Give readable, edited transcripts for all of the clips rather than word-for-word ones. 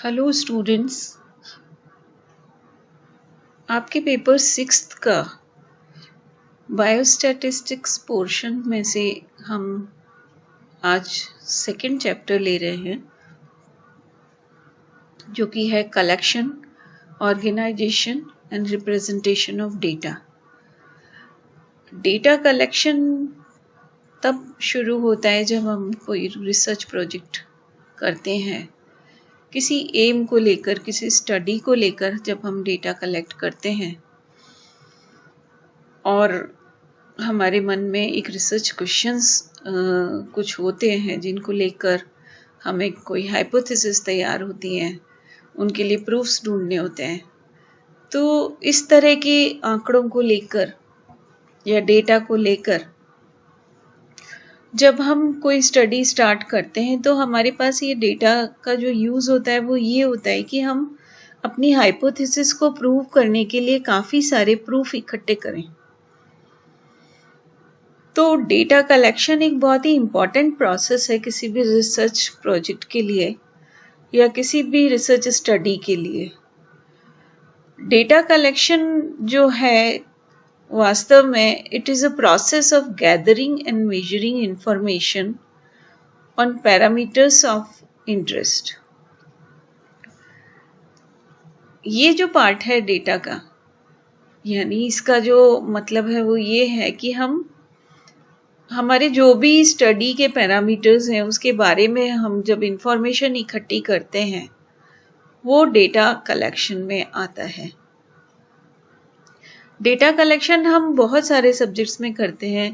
Hello students, आपके paper 6th का biostatistics portion में से हम आज सेकंड चैप्टर ले रहे हैं, जो कि है collection, organization and representation of data. Data collection तब शुरू होता है जब हम कोई रिसर्च प्रोजेक्ट करते हैं, किसी एम को लेकर, किसी स्टडी को लेकर जब हम डेटा कलेक्ट करते हैं और हमारे मन में एक रिसर्च क्वेश्चंस कुछ होते हैं जिनको लेकर हमें कोई हाइपोथेसिस तैयार होती हैं, उनके लिए प्रूफ्स ढूंढने होते हैं। तो इस तरह के आंकड़ों को लेकर या डेटा को लेकर जब हम कोई स्टडी स्टार्ट करते हैं तो हमारे पास ये डेटा का जो यूज़ होता है वो ये होता है कि हम अपनी हाइपोथेसिस को प्रूव करने के लिए काफ़ी सारे प्रूफ इकट्ठे करें। तो डेटा कलेक्शन एक बहुत ही इम्पॉर्टेंट प्रोसेस है किसी भी रिसर्च प्रोजेक्ट के लिए या किसी भी रिसर्च स्टडी के लिए। डेटा कलेक्शन जो है वास्तव में it is a process of gathering and measuring information on parameters of interest. ये जो पार्ट है डेटा का, यानी इसका जो मतलब है वो ये है कि हम हमारे जो भी स्टडी के पैरामीटर्स हैं उसके बारे में हम जब इंफॉर्मेशन इकट्ठी करते हैं वो डेटा कलेक्शन में आता है। डेटा कलेक्शन हम बहुत सारे सब्जेक्ट्स में करते हैं।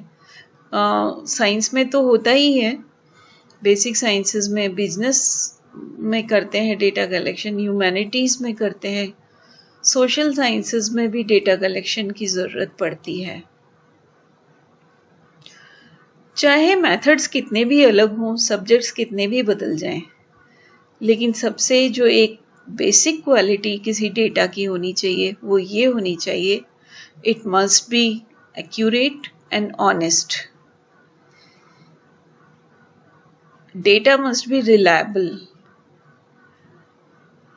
साइंस में तो होता ही है, बेसिक साइंसेस में, बिजनेस में करते हैं डेटा कलेक्शन, ह्यूमैनिटीज़ में करते हैं, सोशल साइंसेस में भी डेटा कलेक्शन की ज़रूरत पड़ती है। चाहे मेथड्स कितने भी अलग हों, सब्जेक्ट्स कितने भी बदल जाएं, लेकिन सबसे जो एक बेसिक क्वालिटी किसी डेटा की होनी चाहिए वो ये होनी चाहिए, it must be accurate and honest. Data must be reliable.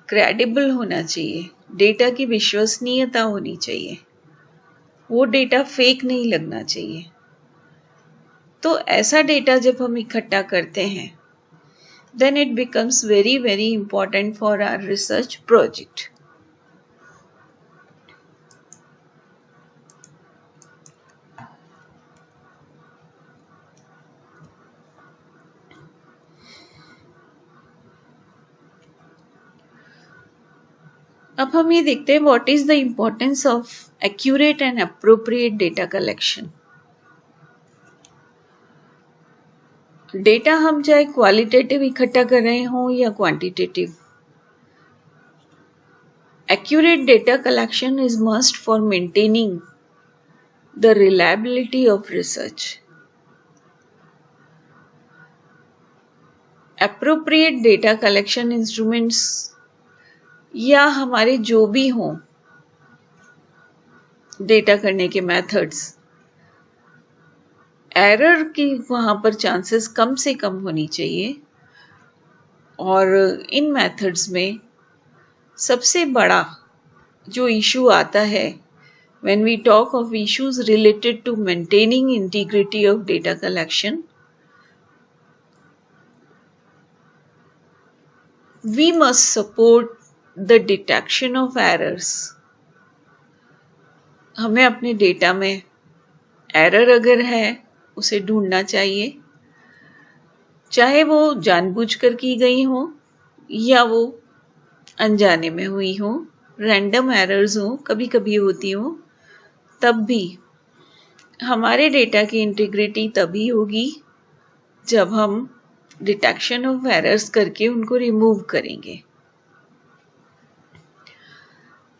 Credible होना चाहिए, डेटा की विश्वसनीयता होनी चाहिए, वो डेटा फेक नहीं लगना चाहिए। तो ऐसा डेटा जब हम इकट्ठा करते हैं then it becomes very very important for our research project. अब हम ये देखते हैं what is the importance of accurate and appropriate data collection. Data हम चाहे क्वालिटेटिव इकट्ठा कर रहे हों या quantitative, accurate data collection is must for maintaining the reliability of research. Appropriate data collection instruments या हमारे जो भी हों डेटा करने के मेथड्स, एरर की वहाँ पर चांसेस कम से कम होनी चाहिए। और इन मेथड्स में सबसे बड़ा जो इशू आता है when we talk of issues related to maintaining integrity of data collection, we must support the detection of errors. हमें अपने डेटा में एरर अगर है उसे ढूंढना चाहिए, चाहे वो जानबूझकर की गई हो या वो अनजाने में हुई हो, रैंडम एरर्स हो, कभी कभी होती हो, तब भी हमारे डेटा की इंटीग्रिटी तभी होगी जब हम डिटेक्शन ऑफ एरर्स करके उनको रिमूव करेंगे।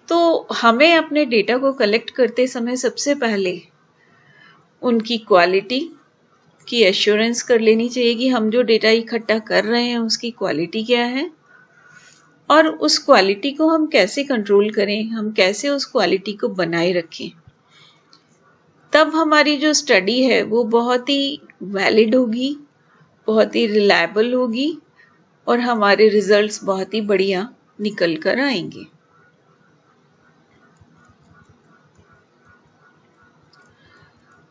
तो हमें अपने डेटा को कलेक्ट करते समय सबसे पहले उनकी क्वालिटी की एश्योरेंस कर लेनी चाहिए कि हम जो डेटा इकट्ठा कर रहे हैं उसकी क्वालिटी क्या है और उस क्वालिटी को हम कैसे कंट्रोल करें, हम कैसे उस क्वालिटी को बनाए रखें। तब हमारी जो स्टडी है वो बहुत ही वैलिड होगी, बहुत ही रिलायबल होगी और हमारे रिजल्ट्स बहुत ही बढ़िया निकल कर आएंगे।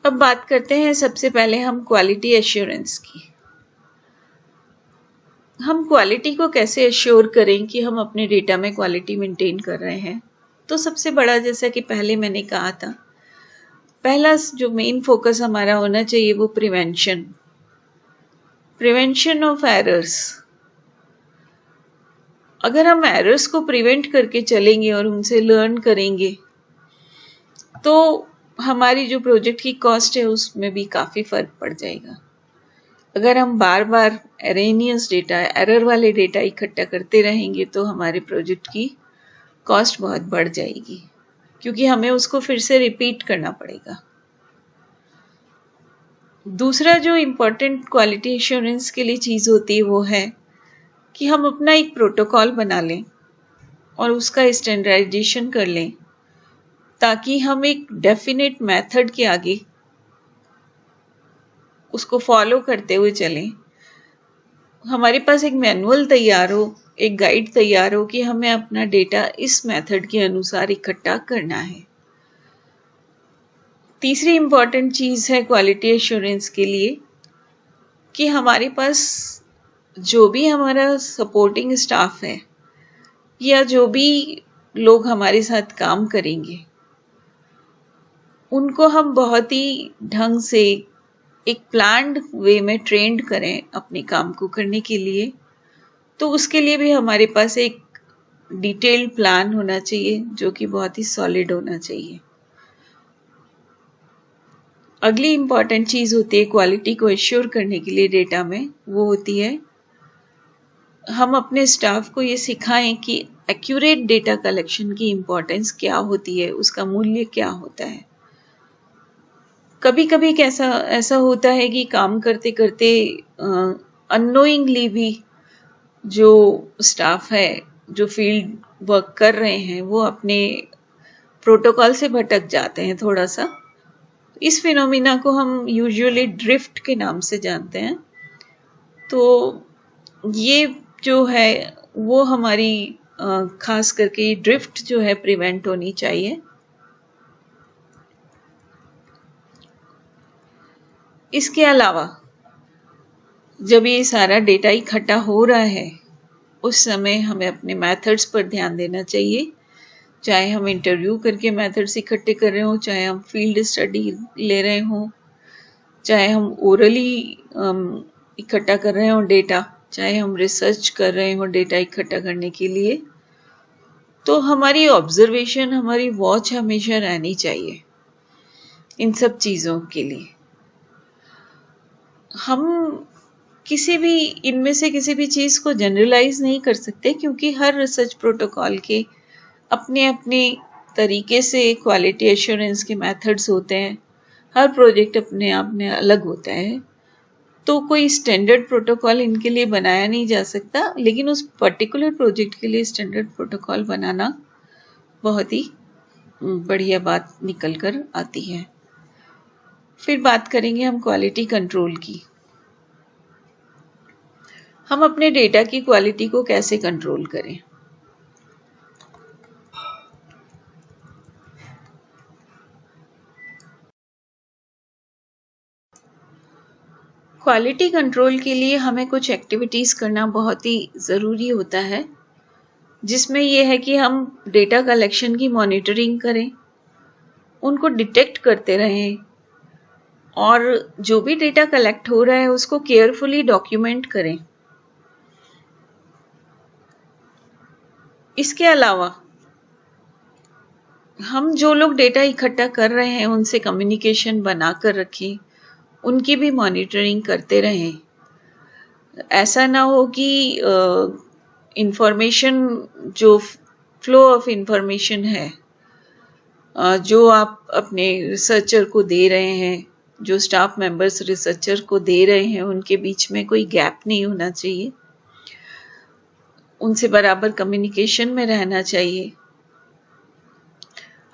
अब बात करते हैं सबसे पहले हम क्वालिटी एश्योरेंस की। हम क्वालिटी को कैसे एश्योर करें कि हम अपने डेटा में क्वालिटी मेंटेन कर रहे हैं। तो सबसे बड़ा, जैसा कि पहले मैंने कहा था, पहला जो मेन फोकस हमारा होना चाहिए वो प्रिवेंशन ऑफ एरर्स। अगर हम एरर्स को प्रिवेंट करके चलेंगे और उनसे लर्न करेंगे तो हमारी जो प्रोजेक्ट की कॉस्ट है उसमें भी काफ़ी फर्क पड़ जाएगा। अगर हम बार बार एरेनियस डेटा, एरर वाले डेटा इकट्ठा करते रहेंगे तो हमारे प्रोजेक्ट की कॉस्ट बहुत बढ़ जाएगी, क्योंकि हमें उसको फिर से रिपीट करना पड़ेगा। दूसरा जो इम्पोर्टेंट क्वालिटी एश्योरेंस के लिए चीज़ होती है वो है कि हम अपना एक प्रोटोकॉल बना लें और उसका स्टैंडर्डाइजेशन कर लें, ताकि हम एक डेफिनेट मेथड के आगे उसको फॉलो करते हुए चलें। हमारे पास एक मैनुअल तैयार हो, एक गाइड तैयार हो कि हमें अपना डेटा इस मेथड के अनुसार इकट्ठा करना है। तीसरी इम्पॉर्टेंट चीज़ है क्वालिटी एश्योरेंस के लिए कि हमारे पास जो भी हमारा सपोर्टिंग स्टाफ है या जो भी लोग हमारे साथ काम करेंगे, उनको हम बहुत ही ढंग से एक प्लान्ड वे में ट्रेंड करें अपने काम को करने के लिए। तो उसके लिए भी हमारे पास एक डिटेल्ड प्लान होना चाहिए जो कि बहुत ही सॉलिड होना चाहिए। अगली इम्पॉर्टेंट चीज़ होती है क्वालिटी को एश्योर करने के लिए डेटा में, वो होती है हम अपने स्टाफ को ये सिखाएं कि एक्यूरेट डेटा कलेक्शन की इम्पोर्टेंस क्या होती है, उसका मूल्य क्या होता है। कभी कभी ऐसा होता है कि काम करते करते अननोइंगली भी जो स्टाफ है, जो फील्ड वर्क कर रहे हैं, वो अपने प्रोटोकॉल से भटक जाते हैं थोड़ा सा। इस फिनोमिना को हम यूजुअली ड्रिफ्ट के नाम से जानते हैं। तो ये जो है वो हमारी खास करके ड्रिफ्ट जो है प्रिवेंट होनी चाहिए। इसके अलावा जब ये सारा डेटा इकट्ठा हो रहा है उस समय हमें अपने मेथड्स पर ध्यान देना चाहिए। चाहे हम इंटरव्यू करके मेथड्स इकट्ठे कर रहे हो, चाहे हम फील्ड स्टडी ले रहे हो, चाहे हम ओरली इकट्ठा कर रहे हो डेटा, चाहे हम रिसर्च कर रहे हो डेटा इकट्ठा करने के लिए, तो हमारी ऑब्जर्वेशन, हमारी वॉच हमेशा रहनी चाहिए इन सब चीज़ों के लिए। हम किसी भी इनमें से किसी भी चीज़ को जनरलाइज नहीं कर सकते, क्योंकि हर रिसर्च प्रोटोकॉल के अपने अपने तरीके से क्वालिटी एश्योरेंस के मेथड्स होते हैं। हर प्रोजेक्ट अपने आप में अलग होता है, तो कोई स्टैंडर्ड प्रोटोकॉल इनके लिए बनाया नहीं जा सकता, लेकिन उस पर्टिकुलर प्रोजेक्ट के लिए स्टैंडर्ड प्रोटोकॉल बनाना बहुत ही बढ़िया बात निकल कर आती है। फिर बात करेंगे हम क्वालिटी कंट्रोल की। हम अपने डेटा की क्वालिटी को कैसे कंट्रोल करें। क्वालिटी कंट्रोल के लिए हमें कुछ एक्टिविटीज़ करना बहुत ही ज़रूरी होता है, जिसमें यह है कि हम डेटा कलेक्शन की मॉनिटरिंग करें, उनको डिटेक्ट करते रहें और जो भी डेटा कलेक्ट हो रहा है उसको केयरफुली डॉक्यूमेंट करें। इसके अलावा हम जो लोग डेटा इकट्ठा कर रहे हैं उनसे कम्युनिकेशन बनाकर रखें, उनकी भी मॉनिटरिंग करते रहें। ऐसा ना हो कि इंफॉर्मेशन, जो फ्लो ऑफ इंफॉर्मेशन है, जो आप अपने रिसर्चर को दे रहे हैं, जो स्टाफ मेंबर्स रिसर्चर को दे रहे हैं, उनके बीच में कोई गैप नहीं होना चाहिए। उनसे बराबर कम्युनिकेशन में रहना चाहिए।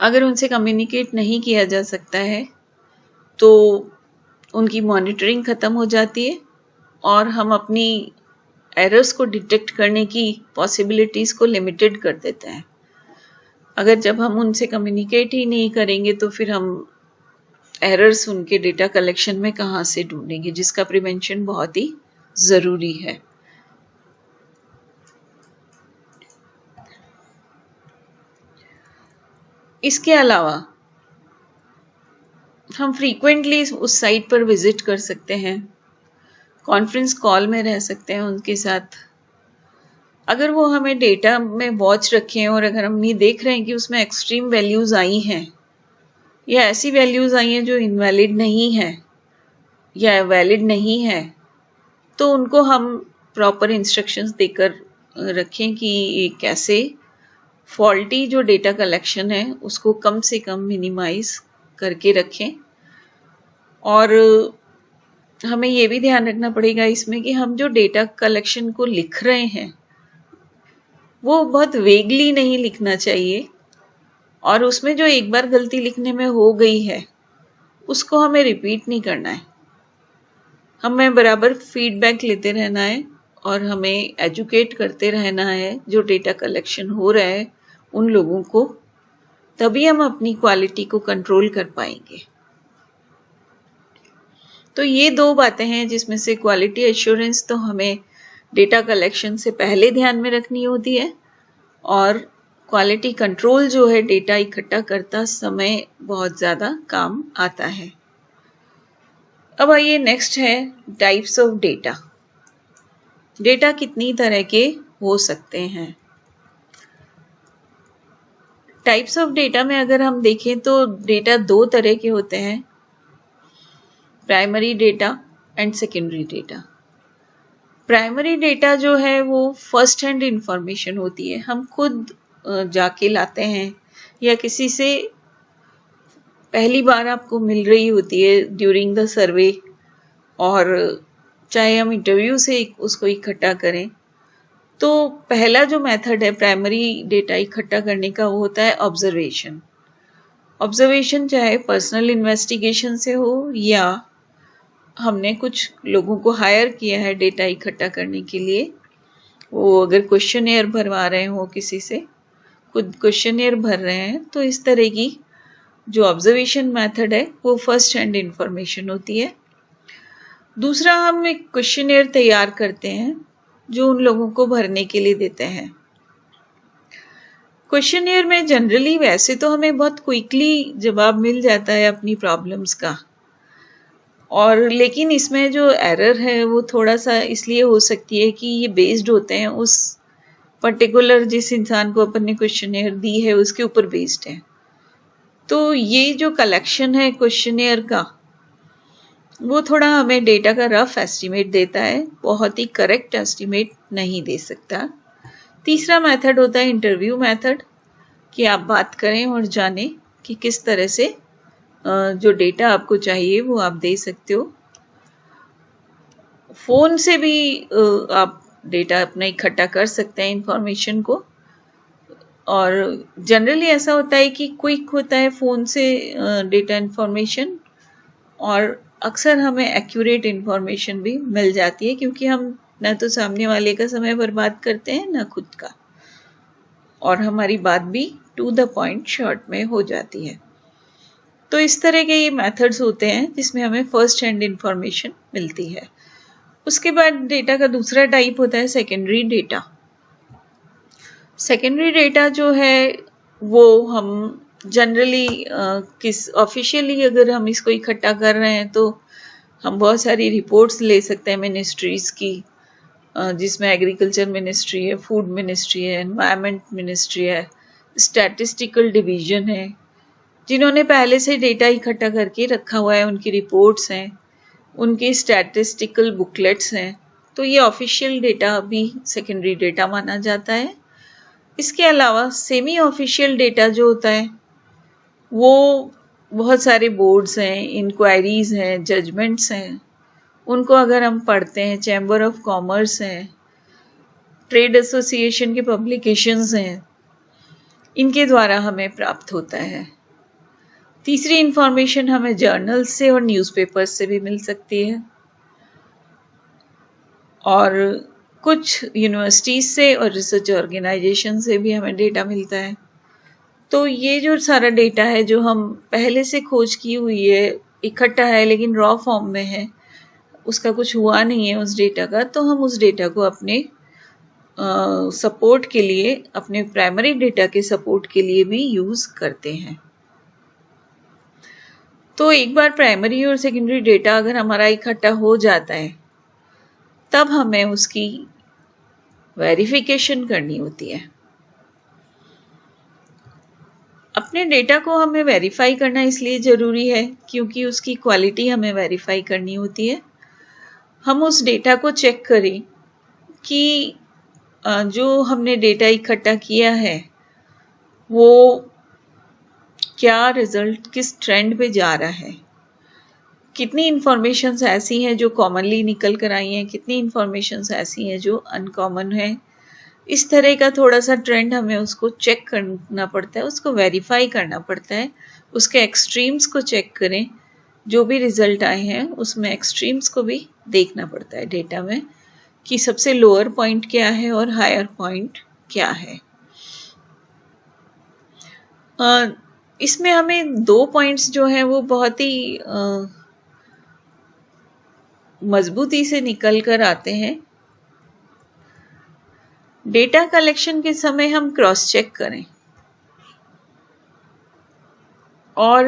अगर उनसे कम्युनिकेट नहीं किया जा सकता है तो उनकी मॉनिटरिंग ख़त्म हो जाती है और हम अपनी एरर्स को डिटेक्ट करने की पॉसिबिलिटीज़ को लिमिटेड कर देता है। अगर जब हम उनसे कम्युनिकेट ही नहीं करेंगे तो फिर हम एरर्स उनके डेटा कलेक्शन में कहाँ से ढूंढेंगे, जिसका प्रिवेंशन बहुत ही ज़रूरी है। इसके अलावा हम फ्रीक्वेंटली उस साइट पर विजिट कर सकते हैं, कॉन्फ्रेंस कॉल में रह सकते हैं उनके साथ। अगर वो हमें डेटा में वॉच रखें और अगर हम नहीं देख रहे हैं कि उसमें एक्सट्रीम वैल्यूज़ आई हैं या ऐसी वैल्यूज़ आई हैं जो इनवैलिड नहीं है या वैलिड नहीं है, तो उनको हम प्रॉपर इंस्ट्रक्शंस देकर रखें कि ये कैसे फॉल्टी जो डेटा कलेक्शन है उसको कम से कम मिनिमाइज करके रखें। और हमें ये भी ध्यान रखना पड़ेगा इसमें कि हम जो डेटा कलेक्शन को लिख रहे हैं वो बहुत वेगली नहीं लिखना चाहिए, और उसमें जो एक बार गलती लिखने में हो गई है उसको हमें रिपीट नहीं करना है। हमें बराबर फीडबैक लेते रहना है और हमें एजुकेट करते रहना है जो डेटा कलेक्शन हो रहा है उन लोगों को, तभी हम अपनी क्वालिटी को कंट्रोल कर पाएंगे। तो ये दो बातें हैं जिसमें से क्वालिटी एश्योरेंस तो हमें डेटा कलेक्शन से पहले ध्यान में रखनी होती है, और क्वालिटी कंट्रोल जो है डेटा इकट्ठा करता समय बहुत ज़्यादा काम आता है। अब आइए नेक्स्ट है टाइप्स ऑफ डेटा। डेटा कितनी तरह के हो सकते हैं? टाइप्स ऑफ डेटा में अगर हम देखें तो डेटा दो तरह के होते हैं, primary data and secondary data. Primary data जो है वो फर्स्ट हैंड इंफॉर्मेशन होती है, हम खुद जाके लाते हैं या किसी से पहली बार आपको मिल रही होती है ड्यूरिंग द सर्वे, और चाहे हम इंटरव्यू से उसको इकट्ठा करें। तो पहला जो मेथड है प्राइमरी डेटा इकट्ठा करने का वो होता है ऑब्जर्वेशन। ऑब्जर्वेशन चाहे पर्सनल इन्वेस्टिगेशन से हो या हमने कुछ लोगों को हायर किया है डेटा इकट्ठा करने के लिए, वो अगर क्वेश्चनेयर भरवा रहे हो किसी से, खुद क्वेश्चनेयर भर रहे हैं, तो इस तरह की जो ऑब्जर्वेशन मेथड है वो फर्स्ट हैंड इंफॉर्मेशन होती है। दूसरा, हम एक क्वेश्चनेयर तैयार करते हैं जो उन लोगों को भरने के लिए देते हैं। क्वेश्चनेयर में जनरली वैसे तो हमें बहुत क्विकली जवाब मिल जाता है अपनी प्रॉब्लम्स का, और लेकिन इसमें जो एरर है वो थोड़ा सा इसलिए हो सकती है कि ये बेस्ड होते हैं उस पर्टिकुलर जिस इंसान को अपन ने क्वेश्चनेयर दी है उसके ऊपर बेस्ड है। तो ये जो कलेक्शन है क्वेश्चनेयर का वो थोड़ा हमें डेटा का रफ एस्टिमेट देता है, बहुत ही करेक्ट एस्टिमेट नहीं दे सकता। तीसरा मेथड होता है इंटरव्यू मेथड, कि आप बात करें और जानें कि किस तरह से जो डेटा आपको चाहिए वो आप दे सकते हो। फ़ोन से भी आप डेटा अपना इकट्ठा कर सकते हैं इंफॉर्मेशन को, और जनरली ऐसा होता है कि क्विक होता है फ़ोन से डेटा इंफॉर्मेशन, और अक्सर हमें एक्यूरेट इंफॉर्मेशन भी मिल जाती है क्योंकि हम न तो सामने वाले का समय बर्बाद करते हैं न खुद का, और हमारी बात भी टू द पॉइंट शॉर्ट में हो जाती है। तो इस तरह के ये मेथड्स होते हैं जिसमें हमें फर्स्ट हैंड इंफॉर्मेशन मिलती है। उसके बाद डेटा का दूसरा टाइप होता है सेकेंडरी डेटा। सेकेंडरी डेटा जो है वो हम जनरली किस ऑफिशियली अगर हम इसको इकट्ठा कर रहे हैं तो हम बहुत सारी रिपोर्ट्स ले सकते हैं मिनिस्ट्रीज़ की, जिसमें एग्रीकल्चर मिनिस्ट्री है, फूड मिनिस्ट्री है, एनवायरनमेंट मिनिस्ट्री है, स्टैटिस्टिकल डिवीज़न है, जिन्होंने पहले से डेटा इकट्ठा करके रखा हुआ है, उनकी रिपोर्ट्स हैं, उनके स्टैटिस्टिकल बुकलेट्स हैं। तो ये ऑफिशियल डेटा भी सेकेंडरी डेटा माना जाता है। इसके अलावा सेमी ऑफिशियल डेटा जो होता है वो बहुत सारे बोर्ड्स हैं, इंक्वायरीज हैं, जजमेंट्स हैं, उनको अगर हम पढ़ते हैं, चैम्बर ऑफ कॉमर्स हैं, ट्रेड एसोसिएशन के पब्लिकेशंस हैं, इनके द्वारा हमें प्राप्त होता है। तीसरी इंफॉर्मेशन हमें जर्नल्स से और न्यूज़पेपर्स से भी मिल सकती है। और कुछ यूनिवर्सिटीज से और रिसर्च ऑर्गेनाइजेशन से भी हमें डेटा मिलता है। तो ये जो सारा डेटा है जो हम पहले से खोज की हुई है, इकट्ठा है लेकिन रॉ फॉर्म में है, उसका कुछ हुआ नहीं है उस डेटा का, तो हम उस डेटा को अपने सपोर्ट के लिए, अपने प्राइमरी डेटा के सपोर्ट के लिए भी यूज करते हैं। तो एक बार प्राइमरी और सेकेंडरी डेटा अगर हमारा इकट्ठा हो जाता है तब हमें उसकी वेरिफिकेशन करनी होती है। अपने डेटा को हमें वेरीफाई करना इसलिए ज़रूरी है क्योंकि उसकी क्वालिटी हमें वेरीफाई करनी होती है। हम उस डेटा को चेक करें कि जो हमने डेटा इकट्ठा किया है वो क्या रिजल्ट किस ट्रेंड पे जा रहा है, कितनी इंफॉर्मेशंस ऐसी हैं जो कॉमनली निकल कर आई हैं, कितनी इंफॉर्मेशंस ऐसी हैं जो अनकॉमन है। इस तरह का थोड़ा सा ट्रेंड हमें उसको चेक करना पड़ता है, उसको वेरीफाई करना पड़ता है। उसके एक्सट्रीम्स को चेक करें, जो भी रिजल्ट आए हैं उसमें एक्सट्रीम्स को भी देखना पड़ता है डेटा में कि सबसे लोअर पॉइंट क्या है और हायर पॉइंट क्या है। इसमें हमें 2 पॉइंट्स जो हैं वो बहुत ही मजबूती से निकल कर आते हैं। डेटा कलेक्शन के समय हम क्रॉस चेक करें, और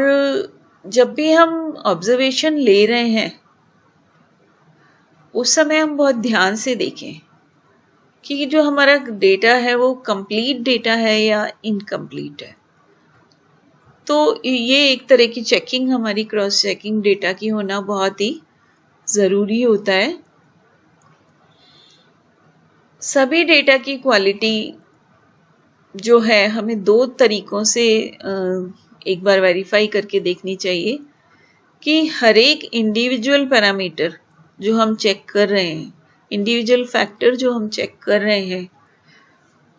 जब भी हम ऑब्जर्वेशन ले रहे हैं उस समय हम बहुत ध्यान से देखें कि जो हमारा डेटा है वो कंप्लीट डेटा है या इनकम्प्लीट है। तो ये एक तरह की चेकिंग, हमारी क्रॉस चेकिंग डेटा की होना बहुत ही ज़रूरी होता है। सभी डेटा की क्वालिटी जो है हमें 2 तरीकों से एक बार वेरीफाई करके देखनी चाहिए कि हर एक इंडिविजुअल पैरामीटर जो हम चेक कर रहे हैं, इंडिविजुअल फैक्टर जो हम चेक कर रहे हैं,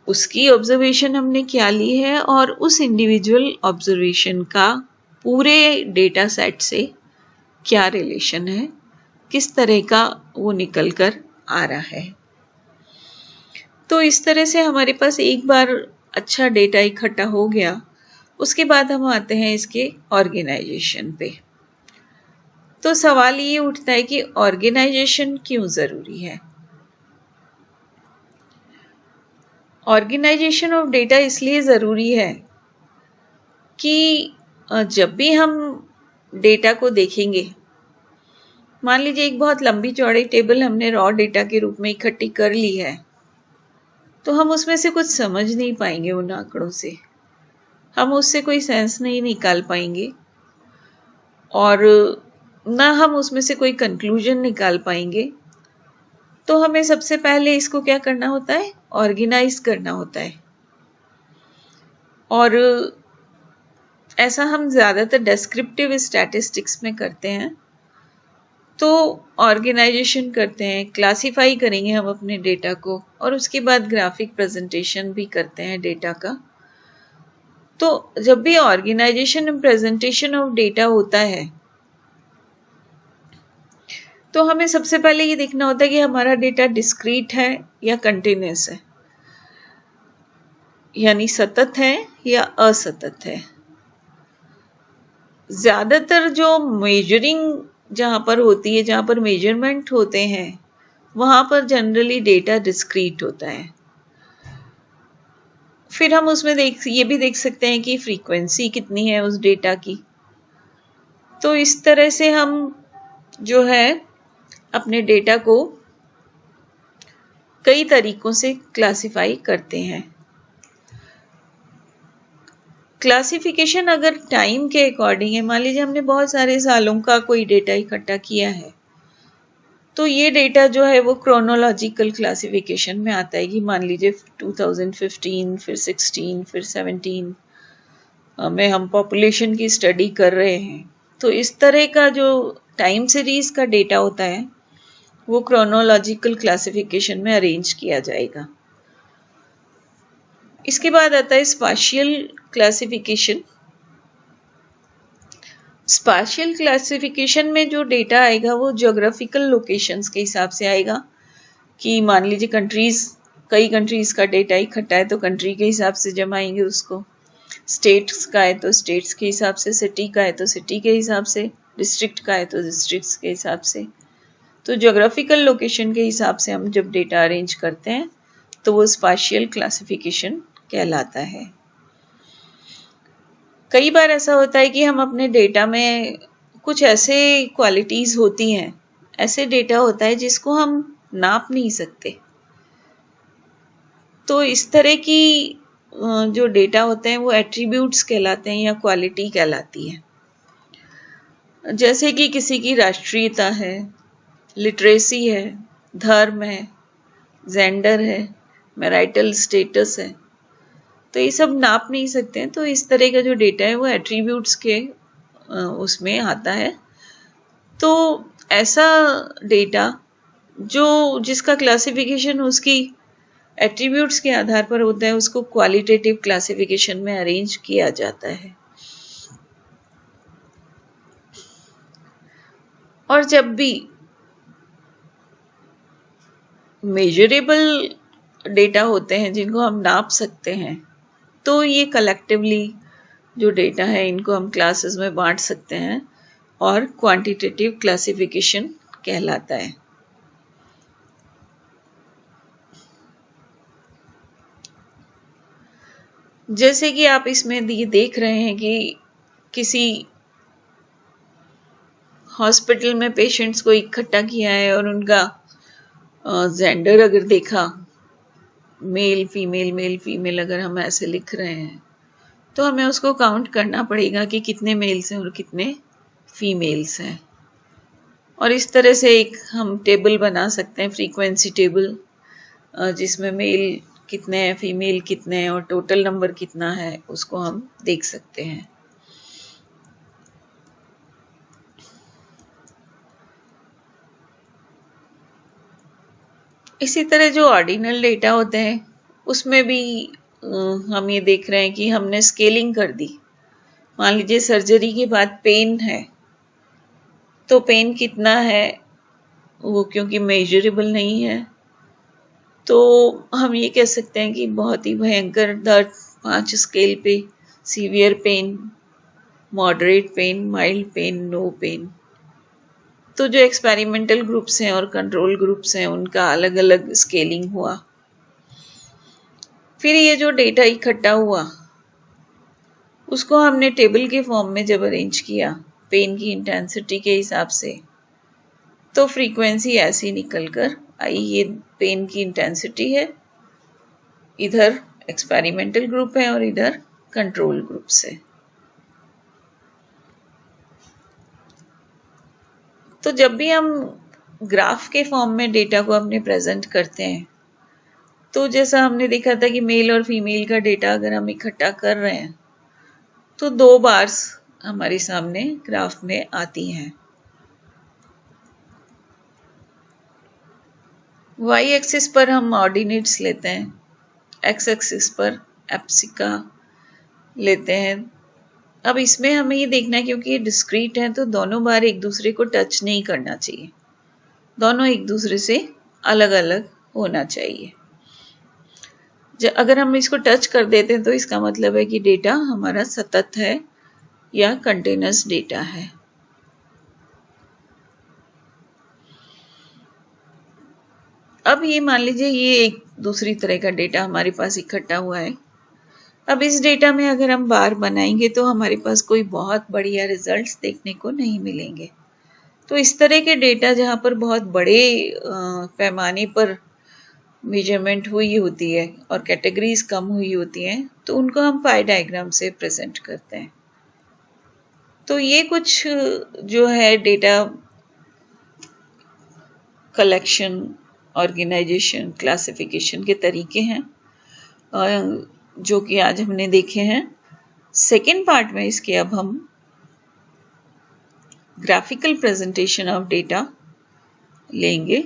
उसकी ऑब्जर्वेशन हमने क्या ली है और उस इंडिविजुअल ऑब्जर्वेशन का पूरे डेटा सेट से क्या रिलेशन है, किस तरह का वो निकल कर आ रहा है। तो इस तरह से हमारे पास एक बार अच्छा डेटा इकट्ठा हो गया, उसके बाद हम आते हैं इसके ऑर्गेनाइजेशन पे। तो सवाल ये उठता है कि ऑर्गेनाइजेशन क्यों ज़रूरी है। ऑर्गेनाइजेशन ऑफ डेटा इसलिए ज़रूरी है कि जब भी हम डेटा को देखेंगे, मान लीजिए एक बहुत लंबी चौड़ी टेबल हमने रॉ डेटा के रूप में इकट्ठी कर ली है, तो हम उसमें से कुछ समझ नहीं पाएंगे। उन आंकड़ों से हम उससे कोई सेंस नहीं निकाल पाएंगे और ना हम उसमें से कोई कंक्लूजन निकाल पाएंगे। तो हमें सबसे पहले इसको क्या करना होता है, ऑर्गेनाइज करना होता है। और ऐसा हम ज़्यादातर डिस्क्रिप्टिव स्टैटिस्टिक्स में करते हैं। तो ऑर्गेनाइजेशन करते हैं, क्लासिफाई करेंगे हम अपने डेटा को, और उसके बाद ग्राफिक प्रेजेंटेशन भी करते हैं डेटा का। तो जब भी organization and presentation of data होता है तो हमें सबसे पहले ये देखना होता है कि हमारा डेटा डिस्क्रीट है या कंटिन्यूअस है, यानी सतत है या असतत है। ज़्यादातर जो मेजरिंग जहाँ पर होती है, जहाँ पर मेजरमेंट होते हैं, वहाँ पर जनरली डेटा डिस्क्रीट होता है। फिर हम उसमें ये भी देख सकते हैं कि फ्रीक्वेंसी कितनी है उस डेटा की। तो इस तरह से हम जो है अपने डेटा को कई तरीकों से क्लासिफाई करते हैं। क्लासिफिकेशन अगर टाइम के अकॉर्डिंग है, मान लीजिए हमने बहुत सारे सालों का कोई डेटा इकट्ठा किया है, तो ये डेटा जो है वो क्रोनोलॉजिकल क्लासिफिकेशन में आता है कि मान लीजिए 2015, फिर 16, फिर 17 में हम पॉपुलेशन की स्टडी कर रहे हैं। तो इस तरह का जो टाइम सीरीज का डेटा होता है वो क्रोनोलॉजिकल क्लासिफिकेशन में अरेंज किया जाएगा। इसके बाद आता है स्पाशियल क्लासिफिकेशन। स्पाशियल क्लासिफिकेशन में जो डेटा आएगा वो ज्योग्राफिकल लोकेशंस के हिसाब से आएगा कि मान लीजिए कई कंट्रीज़ का डेटा इकट्ठा है तो कंट्री के हिसाब से जमाएंगे उसको, स्टेट्स का है तो स्टेट्स के हिसाब से, सिटी का है तो सिटी के हिसाब से, डिस्ट्रिक्ट का है तो डिस्ट्रिक्ट्स के हिसाब से। तो ज्योग्राफिकल लोकेशन के हिसाब से हम जब डेटा अरेंज करते हैं तो वो स्पाशियल क्लासिफिकेशन कहलाता है। कई बार ऐसा होता है कि हम अपने डेटा में कुछ ऐसे क्वालिटीज़ होती हैं, ऐसे डेटा होता है जिसको हम नाप नहीं सकते। तो इस तरह की जो डेटा होते हैं वो एट्रीब्यूट्स कहलाते हैं या क्वालिटी कहलाती है। जैसे कि किसी की राष्ट्रीयता है, लिटरेसी है, धर्म है, जेंडर है, मैरिटल स्टेटस है, तो ये सब नाप नहीं सकते हैं। तो इस तरह का जो डेटा है वो एट्रीब्यूट्स के उसमें आता है। तो ऐसा डेटा जिसका क्लासिफिकेशन उसकी एट्रीब्यूट्स के आधार पर होता है उसको क्वालिटेटिव क्लासिफिकेशन में अरेंज किया जाता है। और जब भी मेजरेबल डेटा होते हैं जिनको हम नाप सकते हैं तो ये कलेक्टिवली जो डेटा है इनको हम क्लासेस में बांट सकते हैं और क्वांटिटेटिव क्लासिफिकेशन कहलाता है। जैसे कि आप इसमें ये देख रहे हैं कि किसी हॉस्पिटल में पेशेंट्स को इकट्ठा किया है और उनका जेंडर अगर देखा, मेल फीमेल अगर हम ऐसे लिख रहे हैं तो हमें उसको काउंट करना पड़ेगा कि कितने मेल्स हैं और कितने फीमेल्स हैं। और इस तरह से एक हम टेबल बना सकते हैं, फ्रीक्वेंसी टेबल, जिसमें मेल कितने हैं, फीमेल कितने हैं और टोटल नंबर कितना है उसको हम देख सकते हैं। इसी तरह जो ऑर्डिनल डेटा होते हैं उसमें भी हम ये देख रहे हैं कि हमने स्केलिंग कर दी। मान लीजिए सर्जरी के बाद पेन है तो पेन कितना है वो क्योंकि मेजरेबल नहीं है तो हम ये कह सकते हैं कि बहुत ही भयंकर दर्द 5 स्केल पे, severe pain, moderate pain, mild pain, no pain. तो जो एक्सपेरिमेंटल ग्रुप्स हैं और कंट्रोल ग्रुप्स हैं उनका अलग अलग स्केलिंग हुआ। फिर ये जो डेटा इकट्ठा हुआ उसको हमने टेबल के फॉर्म में जब अरेंज किया पेन की इंटेंसिटी के हिसाब से तो फ्रीक्वेंसी ऐसी निकल कर आई। ये पेन की इंटेंसिटी है, इधर एक्सपेरिमेंटल ग्रुप है और इधर कंट्रोल ग्रुप से। तो जब भी हम ग्राफ के फॉर्म में डेटा को अपने प्रेजेंट करते हैं तो जैसा हमने देखा था कि मेल और फीमेल का डेटा अगर हम इकट्ठा कर रहे हैं तो 2 बार्स हमारे सामने ग्राफ में आती हैं। वाई एक्सिस पर हम ऑर्डिनेट्स लेते हैं, एक्स एक्सिस पर एप्सिका लेते हैं। अब इसमें हमें ये देखना है क्योंकि ये डिस्क्रीट है तो दोनों बार एक दूसरे को टच नहीं करना चाहिए, दोनों एक दूसरे से अलग अलग होना चाहिए। अगर हम इसको टच कर देते हैं तो इसका मतलब है कि डेटा हमारा सतत है या कंटिन्यूअस डेटा है। अब ये मान लीजिए ये एक दूसरी तरह का डेटा हमारे पास इकट्ठा हुआ है। अब इस डेटा में अगर हम बार बनाएंगे तो हमारे पास कोई बहुत बढ़िया रिजल्ट्स देखने को नहीं मिलेंगे। तो इस तरह के डेटा जहाँ पर बहुत बड़े पैमाने पर मेजरमेंट हुई होती है और कैटेगरीज कम हुई होती हैं तो उनको हम पाई डायग्राम से प्रेजेंट करते हैं। तो ये कुछ जो है डेटा कलेक्शन, ऑर्गेनाइजेशन, क्लासिफिकेशन के तरीके हैं जो कि आज हमने देखे हैं। सेकेंड पार्ट में इसके अब हम ग्राफिकल प्रेजेंटेशन ऑफ डेटा लेंगे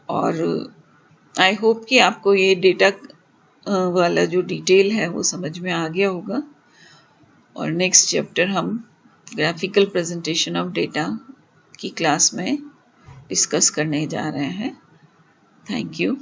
और आई होप कि आपको ये डेटा वाला जो डिटेल है वो समझ में आ गया होगा। और नेक्स्ट चैप्टर हम ग्राफिकल प्रेजेंटेशन ऑफ डेटा की क्लास में डिस्कस करने जा रहे हैं। Thank you.